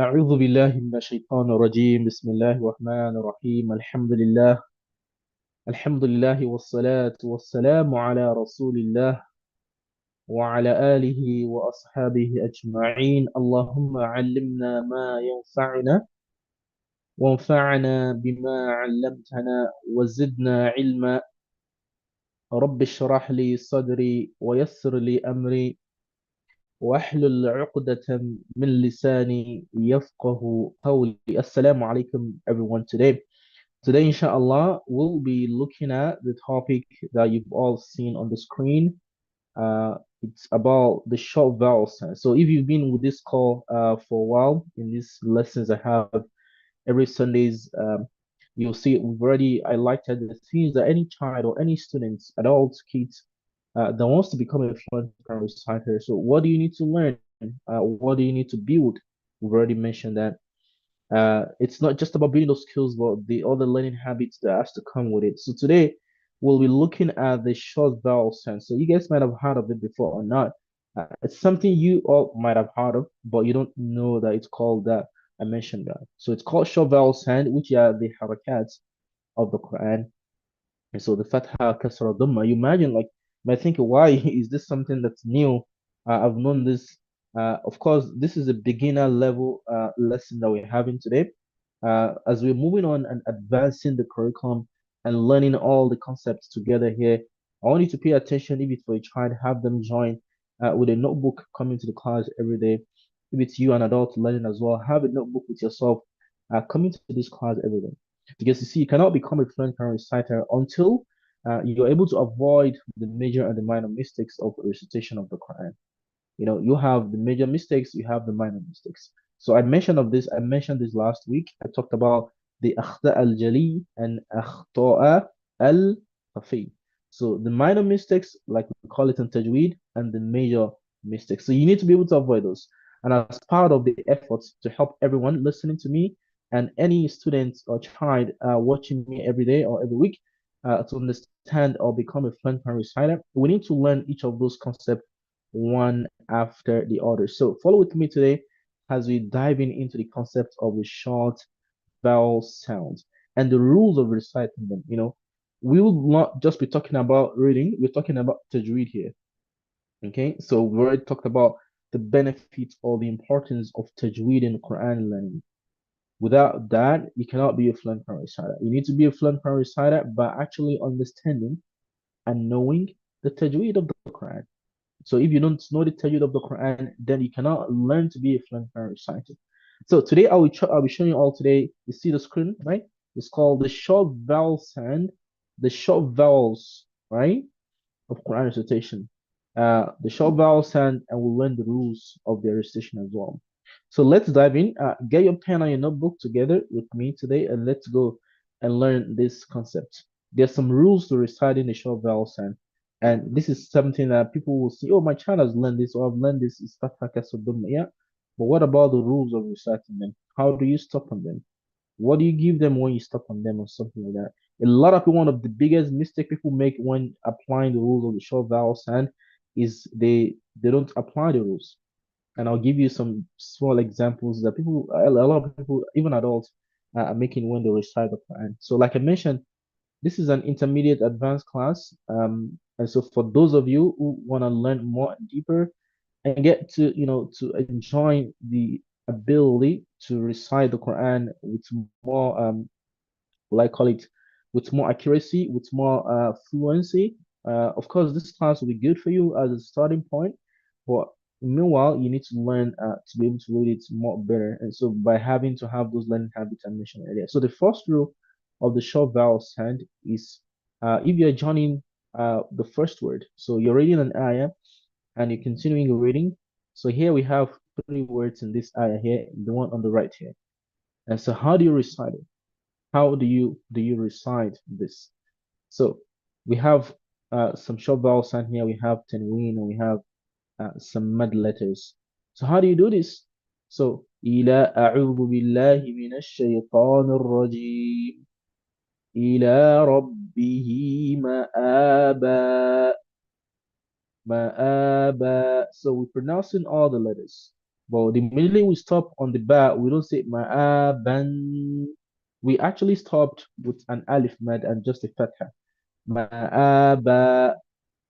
أعوذ بالله من الشيطان الرجيم بسم الله الرحمن الرحيم الحمد لله والصلاة والسلام على رسول الله وعلى آله وأصحابه أجمعين اللهم علمنا ما ينفعنا وانفعنا بما علمتنا وزدنا علما رب اشرح لي صدري ويسر لي أمري واحلل عقدة من لساني يفقه قولي. Assalamu alaikum everyone. Today, inshallah, we'll be looking at the topic that you've all seen on the screen. It's about the short vowel sound. So if you've been with this call for a while, in these lessons I have every Sundays, you'll see we've already highlighted the things that any child or any student, adult, kids, that wants to become a fluent reciter. So what do you need to learn? What do you need to build? We've already mentioned that it's not just about building those skills, but the other learning habits that has to come with it. So today we'll be looking at the short vowel sound. So you guys might have heard of it before or not. It's something you all might have heard of, but you don't know that it's called that. I mentioned that. So it's called short vowel sound, which are the harakats of the Quran. And so the Fatha, Kasrah, Damma, you imagine like, I think, why is this something that's new? I've known this. Of course, this is a beginner level lesson that we're having today. As we're moving on and advancing the curriculum and learning all the concepts together here, I want you to pay attention. If it's for a child, have them join with a notebook coming to the class every day. If it's you, an adult learning as well, have a notebook with yourself coming to this class every day. Because you see, you cannot become a fluent Quran reciter until you're able to avoid the major and the minor mistakes of recitation of the Quran. You know, you have the major mistakes, you have the minor mistakes. So I mentioned this last week. I talked about the akhta al-jali and akhta'a al-khafi. So the minor mistakes, like we call it in tajweed, and the major mistakes. So you need to be able to avoid those. And as part of the efforts to help everyone listening to me and any student or child watching me every day or every week to understand or become a fluent reciter, we need to learn each of those concepts one after the other. So follow with me today as we dive into the concept of the short vowel sounds and the rules of reciting them. You know, we will not just be talking about reading, we're talking about tajweed here. Okay, so we already talked about the benefits or the importance of tajweed in Quran learning. Without that, you cannot be a fluent Quran reciter. You need to be a fluent Quran reciter by actually understanding and knowing the tajweed of the Quran. So if you don't know the tajweed of the Quran, then you cannot learn to be a fluent Quran reciter. So today I'll be showing you all today. You see the screen, right? It's called the short vowel sound, the short vowels, right, of Quran recitation. The short vowel sound, and we'll learn the rules of the recitation as well. So let's dive in. Get your pen and your notebook together with me today, and let's go and learn this concept. There's some rules to reciting the short vowel sound. And this is something that people will see, oh, my child has learned this, or I've learned this. It's yeah. But what about the rules of reciting them? How do you stop on them? What do you give them when you stop on them or something like that? A lot of people, one of the biggest mistake people make when applying the rules of the short vowel sound is they don't apply the rules. And I'll give you some small examples that a lot of people, even adults, are making when they recite the Quran. So, like I mentioned, this is an intermediate advanced class. And so for those of you who want to learn more and deeper and get to, to enjoy the ability to recite the Quran with more, what I call it, with more accuracy, with more fluency. Of course, this class will be good for you as a starting point, but meanwhile, you need to learn to be able to read it more better. And so by having to have those learning habits I mentioned earlier. So the first rule of the short vowel sound is if you're joining the first word, so you're reading an ayah and you're continuing your reading. So here we have three words in this ayah here, the one on the right here. And so how do you recite it? How do you recite this? So we have some short vowel sound here. We have tanween and we have some mud letters. So how do you do this? So إلى أعوذ بالله من الشيطان الرجيم إلى ربه مآبا. So we're pronouncing all the letters. But immediately we stop on the ba, we don't say ma'aban. We actually stopped with an alif mad and just a fatha. Ma'aba,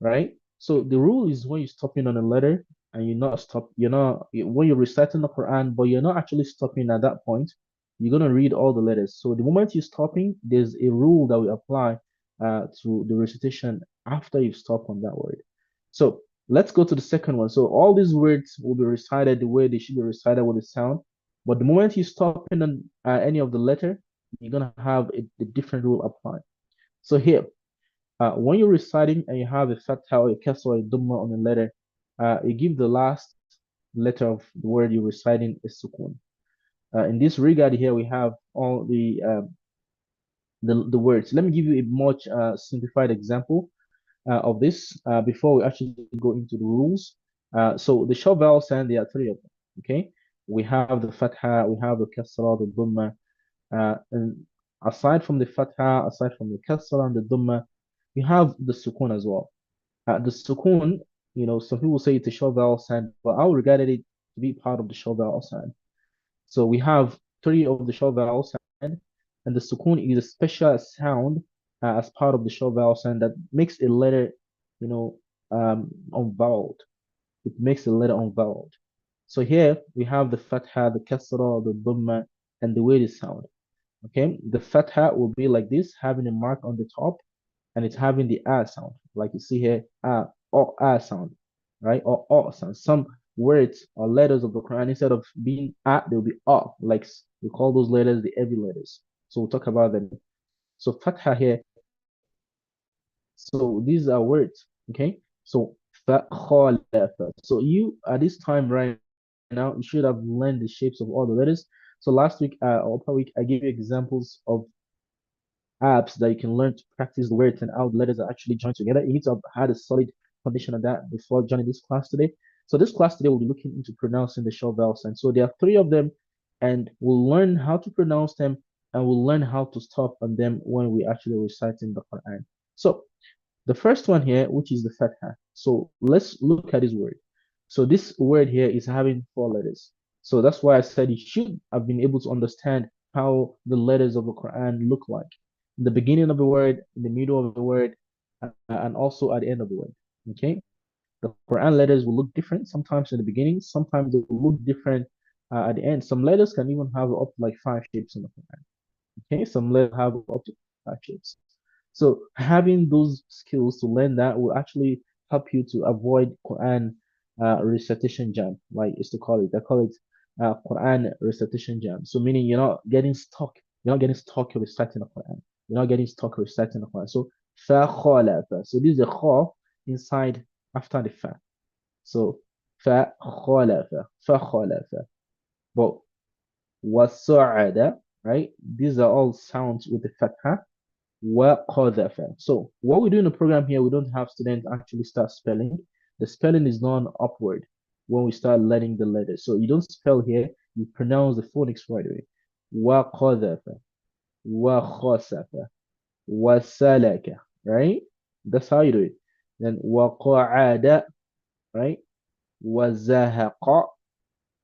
right? So the rule is when you're stopping on a letter and when you're reciting the Quran, but you're not actually stopping at that point, you're gonna read all the letters. So the moment you're stopping, there's a rule that we apply to the recitation after you stop on that word. So let's go to the second one. So all these words will be recited the way they should be recited with a sound, but the moment you stop in on any of the letter, you're gonna have a different rule applied. So here, when you're reciting and you have a fatha or a kasra or a damma on a letter, you give the last letter of the word you're reciting a sukun. In this regard here, we have all the words. Let me give you a much simplified example of this before we actually go into the rules. So the short vowel sound, there are three of them. Okay, we have the fatha, we have the kasra, the damma, and aside from the fatha, aside from the kasra and the damma, you have the sukun as well. The sukun, some people say it's a short vowel sound, but I would regard it to be part of the short vowel sound. So we have three of the short vowel sound, and the sukun is a special sound as part of the short vowel sound that makes a letter, unvoweled. It makes a letter unvoweled. So here we have the fatha, the kasra, the dhamma, and the way they sound. Okay, the fatha will be like this, having a mark on the top, and it's having the ah sound, like you see here, or ah sound, right? Or sound. Some words or letters of the Quran, instead of being ah, they'll be ah, like we call those letters the heavy letters. So we'll talk about them. So fatha here. So these are words, okay? So fa khalafa. So you at this time right now, you should have learned the shapes of all the letters. So last week or per week, I gave you examples of apps that you can learn to practice the words and how the letters are actually joined together. You need to have had a solid foundation of that before joining this class today. So this class today will be looking into pronouncing the short vowel sounds. So there are three of them, and we'll learn how to pronounce them and we'll learn how to stop on them when we actually reciting the Quran. So the first one here, which is the fatha. So let's look at this word. So this word here is having four letters. So that's why I said you should have been able to understand how the letters of the Quran look like. In the beginning of the word, in the middle of the word, and also at the end of the word. Okay? The Quran letters will look different sometimes in the beginning, sometimes they will look different at the end. Some letters can even have up to like five shapes in the Quran. Okay, some letters have up to five shapes. So having those skills to learn that will actually help you to avoid Quran recitation jam, like is to call it. I call it Quran recitation jam. So meaning you're not getting stuck. You're not getting stuck reciting the Quran. You're not getting stuck reciting the Quran. So fa khalafa. So this is a kha inside after the fa. So fa khalafa. Fa khalafa. But wasa'ada, right? These are all sounds with the fatha. وقذف. So what we do in the program here, we don't have students actually start spelling. The spelling is done upward when we start learning the letters. So you don't spell here, you pronounce the phonics right away. وقذف, وخسف, وسلك, right? That's how you do it. Then وقعد, right? وزهق.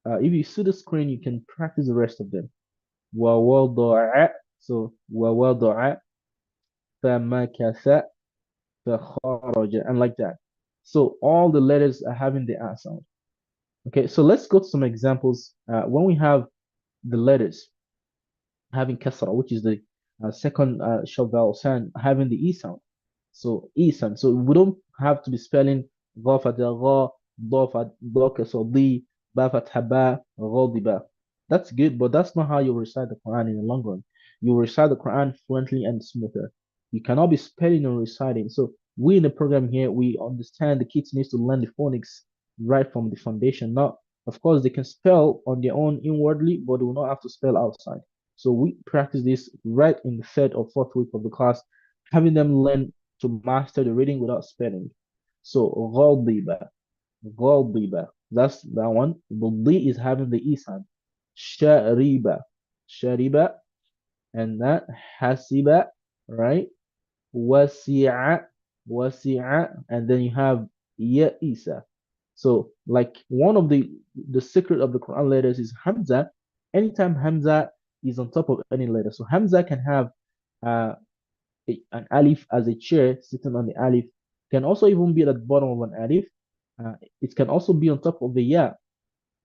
If you see the screen, you can practice the rest of them. ووضع, so ووضع, فمكث, فخرج, and like that. So all the letters are having the R sound. Okay, so let's go to some examples. When we have the letters having kasra, which is the second short vowel sound, having the E sound. So E sound. So we don't have to be spelling غا فتح غا ضا فتح ضا كسر ضي با فتح با غاضبا. That's good, but that's not how you recite the Quran in the long run. You recite the Quran fluently and smoother. You cannot be spelling and reciting. So we in the program here, we understand the kids needs to learn the phonics right from the foundation. Not, of course, they can spell on their own inwardly, but they will not have to spell outside. So we practice this right in the third or fourth week of the class, having them learn to master the reading without spelling. So غاضبة, غاضبة. That's that one. The D is having the E sound. شريبة, شريبة, and that حسبة, right? وسع, وسع, and then you have يئس, So like one of the secret of the Quran letters is Hamza. Anytime Hamza is on top of any letter, so Hamza can have uh, an alif as a chair sitting on the alif. Can also even be at the bottom of an alif. It can also be on top of the ya.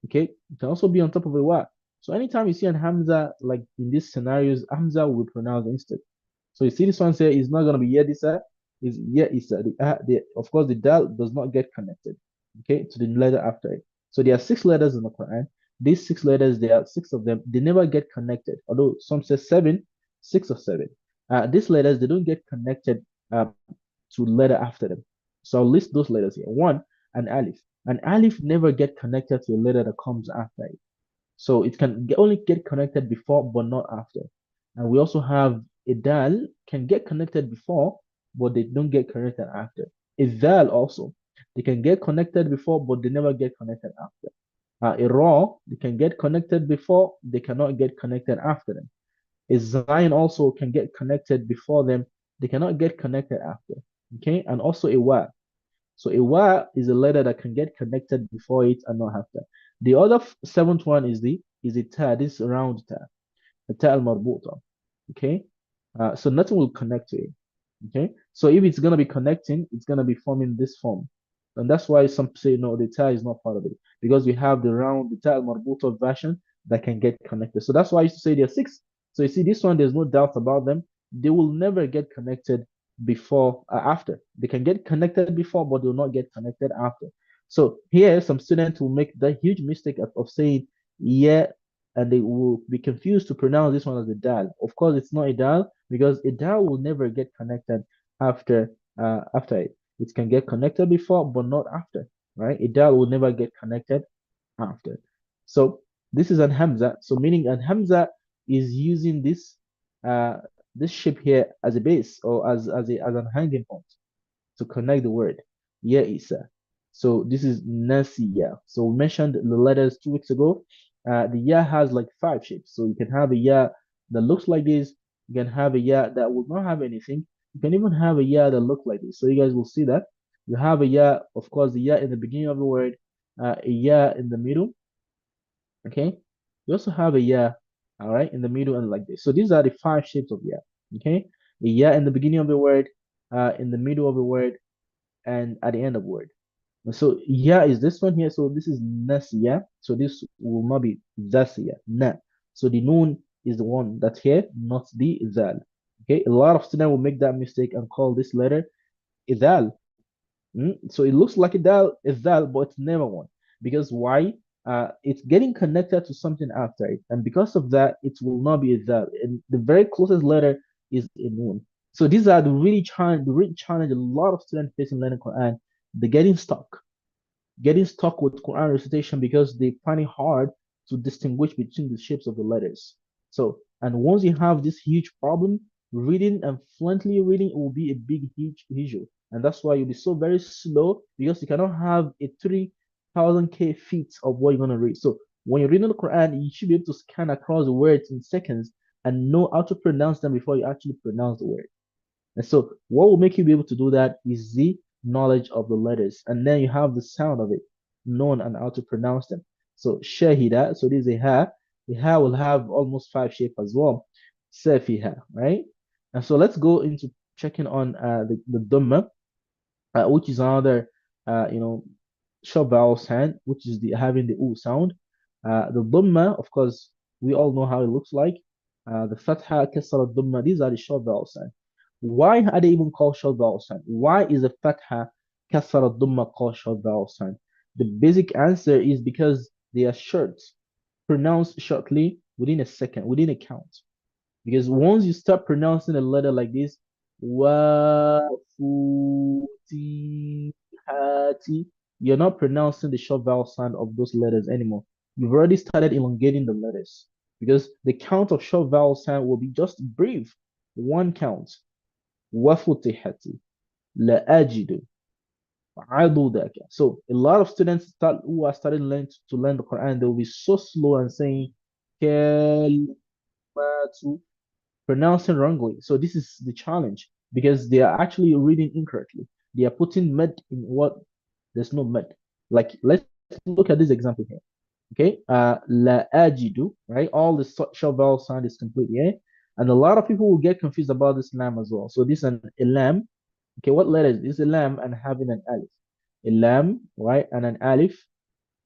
Okay, it can also be on top of a wa. So anytime you see an Hamza, like in these scenarios, Hamza will be pronounced instead. So you see this one here is not going to be Yedisa, is Yedisa. Of course, the dal does not get connected, okay, to the letter after it. So there are six letters in the Quran. These six letters, there are six of them. They never get connected. Although some say seven, six or seven. These letters, they don't get connected to letter after them. So I'll list those letters here. One, an alif. An alif never get connected to a letter that comes after it. So it can only get connected before, but not after. And we also have a dal can get connected before, but they don't get connected after. A dal also, they can get connected before, but they never get connected after. A raw, they can get connected before, they cannot get connected after them. A zain also can get connected before them, they cannot get connected after. Okay, and also a wa. So a wa is a letter that can get connected before it and not after. The other seventh one is the ta, this round ta, the ta al marbuta. Okay, so nothing will connect to it. Okay, so if it's gonna be connecting, it's gonna be forming this form, and that's why some say no, the ta is not part of it because we have the round, the ta al marbuta version that can get connected. So that's why I used to say there are six. So you see, this one, there's no doubt about them. They will never get connected before after. They can get connected before, but they will not get connected after. So here, some students will make the huge mistake of saying yeah, and they will be confused to pronounce this one as a dal. Of course, it's not a dal because a dal will never get connected after it. It can get connected before, but not after, right? A dal will never get connected after. So this is an hamza. So meaning an hamza is using uh this shape here as a base or as an hanging point to connect the word. Yeah, Isa. So this is Nasiya. So we mentioned the letters 2 weeks ago. The ya has like five shapes. So you can have a ya that looks like this. You can have a ya that will not have anything. You can even have a ya that look like this. So you guys will see that. You have a ya, of course, the ya in the beginning of the word, a ya in the middle. Okay. You also have a ya, all right, in the middle and like this. So these are the five shapes of ya. Okay. A ya in the beginning of the word, in the middle of the word, and at the end of word. So yeah is this one here. So this is nasiya. So this will not be zasiya. Na. So the noon is the one that's here, not the zal. Okay, a lot of students will make that mistake and call this letter idal. So it looks like a dal, but it's never one. Because why? It's getting connected to something after it, and because of that, it will not be a dal. And the very closest letter is a noon. So these are the really challenge a lot of students face in learning Quran. They're getting stuck with Quran recitation because they find it hard to distinguish between the shapes of the letters. So, and once you have this huge problem, reading and fluently reading will be a big, huge issue. And that's why you'll be so very slow because you cannot have a 3,000 K feet of what you're going to read. So, when you're reading the Quran, you should be able to scan across the words in seconds and know how to pronounce them before you actually pronounce the word. And so what will make you be able to do that is the knowledge of the letters. And then you have the sound of it, known and how to pronounce them. So shahida, so this is a ha. The ha will have almost five shapes as well. Safiha, right? And so let's go into checking on the Dhamma, which is another short vowel sound, which is the having the u sound. The Dhamma, of course, we all know how it looks like. The Fatha, Kasrah, Dhamma, these are the short vowel sound. Why are they even called short vowel sound? Why is the Fatha, Kasrah, Dhamma called short vowel sound? The basic answer is because they are short, pronounced shortly within a second, within a count. Because once you start pronouncing a letter like this, wa, fu, ti, ha, ti, you're not pronouncing the short vowel sound of those letters anymore. You've already started elongating the letters because the count of short vowel sound will be just brief. One count. Wa futihati, la ajidu, adudaka. So a lot of students who are starting to learn the Quran, they will be so slow and saying kalimatu, pronouncing wrongly. So this is the challenge because they are actually reading incorrectly. They are putting med in what there's no med. Like let's look at this example here. Okay, la ajidu, right? All the short vowel sound is complete here, and a lot of people will get confused about this lam as well. So this is an lam. Okay, what letter is this? A lam and having an alif. A lam, right, and an alif,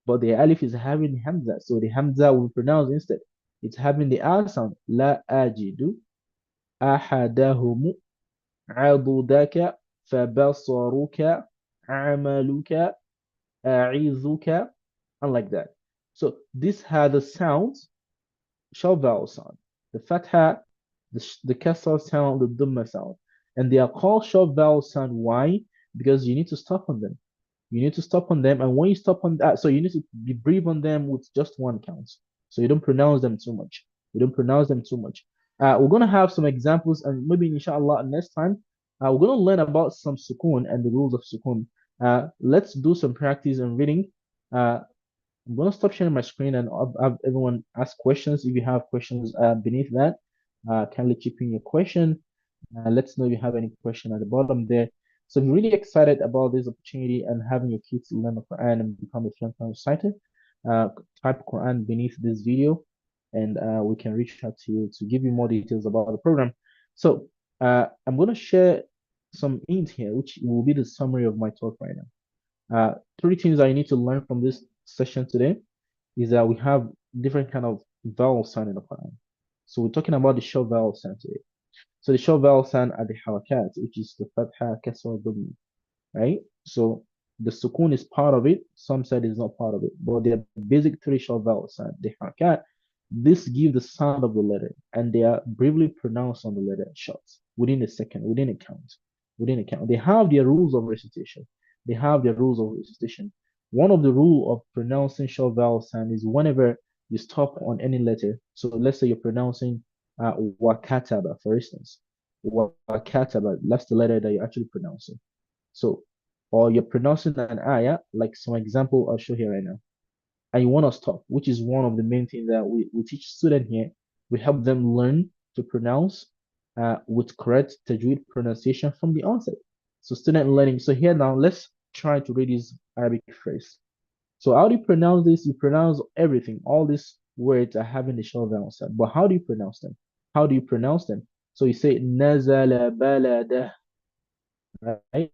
but the alif is having hamza, so the hamza will pronounce instead. It's having the r sound. La ajidu ahadahum عضدك فبصرك عملك أعيذك and like that. So this had the sounds, short vowel sound, the fatha, the kasra sound, the dhamma sound, and they are called short vowel sound. Why? Because you need to stop on them. You need to stop on them, and when you stop on that, so you need to be brief on them with just one count. So you don't pronounce them too much. You don't pronounce them too much. We're gonna have some examples, and maybe inshallah next time, we're gonna learn about some sukun and the rules of sukun. Let's do some practice and reading. I'm gonna stop sharing my screen and have everyone ask questions. If you have questions beneath that, kindly chip in your question. Let's know if you have any question at the bottom there. So if you're really excited about this opportunity and having your kids learn the Quran and become a fluent Quran reciter, uh, type Quran beneath this video, and we can reach out to you to give you more details about the program. So I'm going to share some hints here, which will be the summary of my talk right now. Three things that you need to learn from this session today is that we have different kind of vowel sound in the Quran. So we're talking about the short vowel sound today. So the short vowel sound are the harakat, which is the fatha, kasra, dhamma, right? So the sukun is part of it. Some said it's not part of it, but the basic three short vowel sound, the harakat, this give the sound of the letter, and they are briefly pronounced on the letter short within a second, within a count, within a count. They have their rules of recitation. They have their rules of recitation. One of the rule of pronouncing short vowel sound is whenever you stop on any letter. So let's say you're pronouncing wakataba, for instance. Wakataba, that's the letter that you're actually pronouncing. So, or you're pronouncing an ayah, like some example I'll show here right now, and you want to stop, which is one of the main things that we teach students here. We help them learn to pronounce with correct tajweed pronunciation from the onset. So student learning. So here now, let's try to read this Arabic phrase. So how do you pronounce this? You pronounce everything. All these words are having the short vowel sound. But how do you pronounce them? How do you pronounce them? So you say nazala balada, right?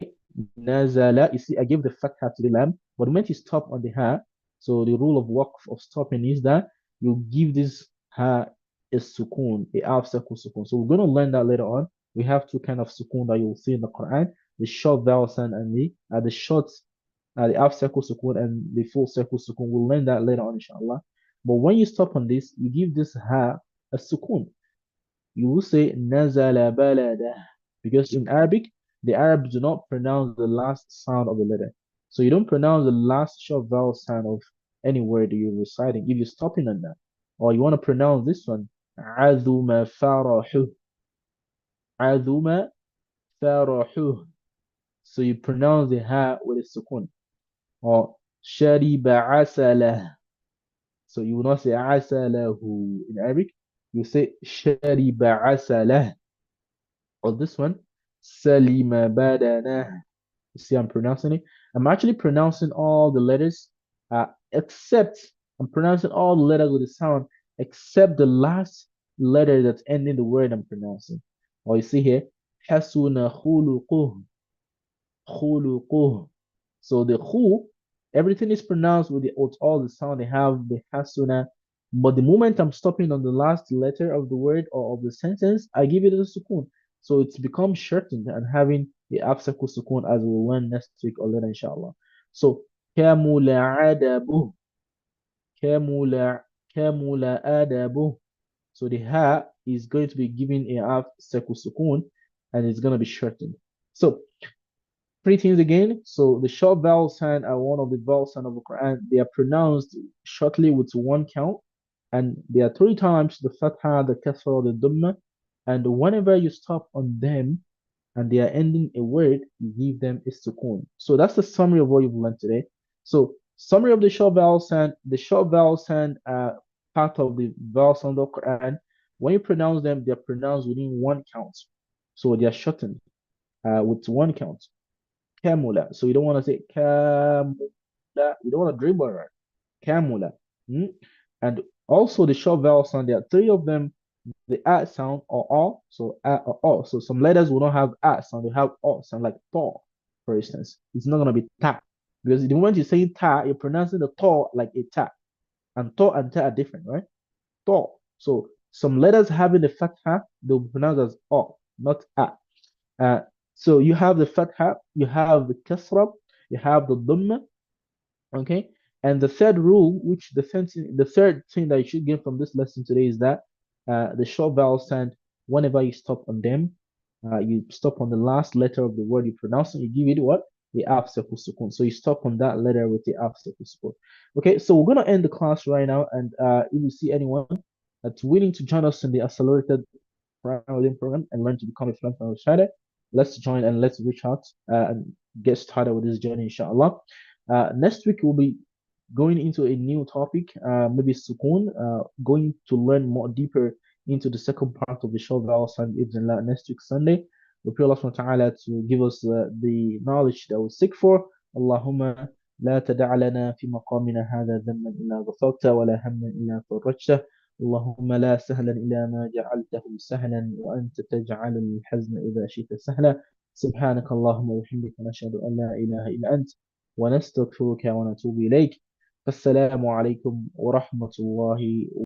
Nazala. You see, I gave the fatha to the lamb, but the moment you stop on the ha, so the rule of waqf of stopping is that you give this ha a sukun, a half circle sukun. So we're going to learn that later on. We have two kind of sukun that you'll see in the Quran: the short vowel sound and the short, the half circle sukun and the full circle sukun. We'll learn that later on, inshallah. But when you stop on this, you give this ha a sukun. You will say nazala balada, because in Arabic, the Arabs do not pronounce the last sound of the letter. So you don't pronounce the last short vowel sound of any word you're reciting. If you're stopping on that, or you want to pronounce this one, azuma farahu, azuma farahu. So you pronounce the ha with a sukun. Or shariba asala. So you will not say asalahu in Arabic. You say shariba asalah. Or this one, salima badana. You see, I'm pronouncing it. I'm actually pronouncing all the letters, except I'm pronouncing all the letters with the sound, except the last letter that's ending the word I'm pronouncing. Or you see here, hasuna khuluquh, khuluquh. So the khu, everything is pronounced with all the sound they have, the hasuna. But the moment I'm stopping on the last letter of the word or of the sentence, I give it a sukun. So it's become shortened and having the absakul sukun as we'll learn next week or later, inshallah. So kamula adabu, kamula kamula adabu. So the ha is going to be given a half circle sukun and it's going to be shortened. So three things again. So the short vowel sound are one of the vowel sound of the Quran. They are pronounced shortly with one count, and there are three times the fatha, the kasra, the dhamma. And whenever you stop on them and they are ending a word, you give them a sukun. So that's the summary of what you've learned today. So summary of the short vowel sound. The short vowel sound are part of the vowel sound of the Quran. When you pronounce them, they are pronounced within one count. So they are shortened with one count. Kamula. So you don't want to say kam. You don't want to dribble, right? Kamula. Mm? And also the short vowel sound, there are three of them. The A sound or O, so A or O. So some letters will not have A sound, they have O sound, like to, for instance. It's not gonna be ta. Because the moment you're saying ta, you're pronouncing the to like a ta. And to and ta are different, right? To. So some letters having the fatha, they'll be pronounced as O, not A. Uh, so you have the fatha, you have the kasra, you have the dhamma, okay. And the third rule, which the third thing that you should get from this lesson today is that the short vowel sound, whenever you stop on them, you stop on the last letter of the word you pronounce, and you give it what? The after sukun. So you stop on that letter with the after sukun. Okay, so we're gonna end the class right now, and if you see anyone that's willing to join us in the accelerated Quran Reading Program and learn to become a fluent language learner, let's join and let's reach out and get started with this journey, inshallah. Next week we'll be going into a new topic, maybe Sukun, going to learn more deeper into the second part of the short vowel sound next week Sunday. We pray Allah subhanahu wa ta'ala to give us the knowledge that we seek for. Allahumma لا تدع لنا في مقامنا هذا ذنبا إلا غفرته ولا هما إلا فرجته اللهم لا سهلا إلا ما جعلته سهلا وأنت تجعل الحزن إذا شئت سهلا سبحانك اللهم وبحمدك نشهد أن لا إله إلا أنت ونستغفرك ونتوب إليك. فالسلام عليكم ورحمة الله